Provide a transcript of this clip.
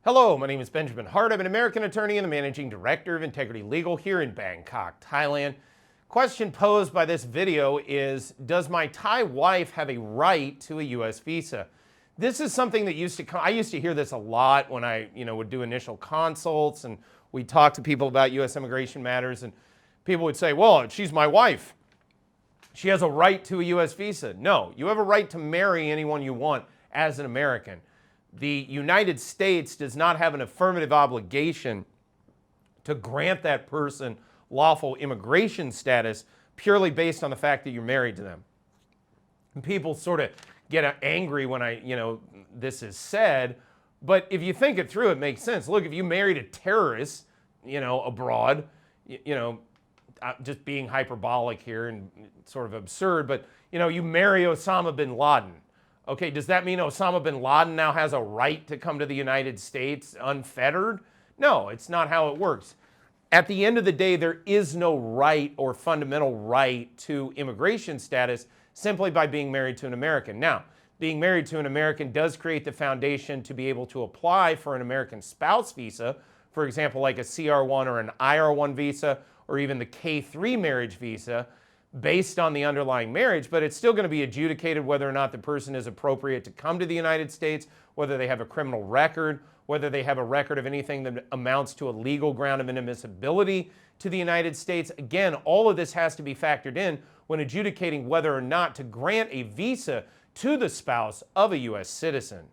Hello, my name is Benjamin Hart. I'm an American attorney and the managing director of Integrity Legal here in Bangkok, Thailand. Question posed by this video is, does my Thai wife have a right to a U.S. visa? This is something that I used to hear this a lot when I would do initial consults and we talk to people about U.S. immigration matters, and people would say, well, she's my wife. She has a right to a U.S. visa. No, you have a right to marry anyone you want as an American. The United States does not have an affirmative obligation to grant that person lawful immigration status purely based on the fact that you're married to them. And people sort of get angry when this is said, but if you think it through, it makes sense. Look, if you married a terrorist, abroad, just being hyperbolic here and sort of absurd, but you marry Osama bin Laden. Okay, does that mean Osama bin Laden now has a right to come to the United States unfettered? No, it's not how it works. At the end of the day, there is no right or fundamental right to immigration status simply by being married to an American. Now, being married to an American does create the foundation to be able to apply for an American spouse visa, for example, like a CR1 or an IR1 visa, or even the K3 marriage visa, based on the underlying marriage, but it's still going to be adjudicated whether or not the person is appropriate to come to the United States, whether they have a criminal record, whether they have a record of anything that amounts to a legal ground of inadmissibility to the United States. Again, all of this has to be factored in when adjudicating whether or not to grant a visa to the spouse of a U.S. citizen.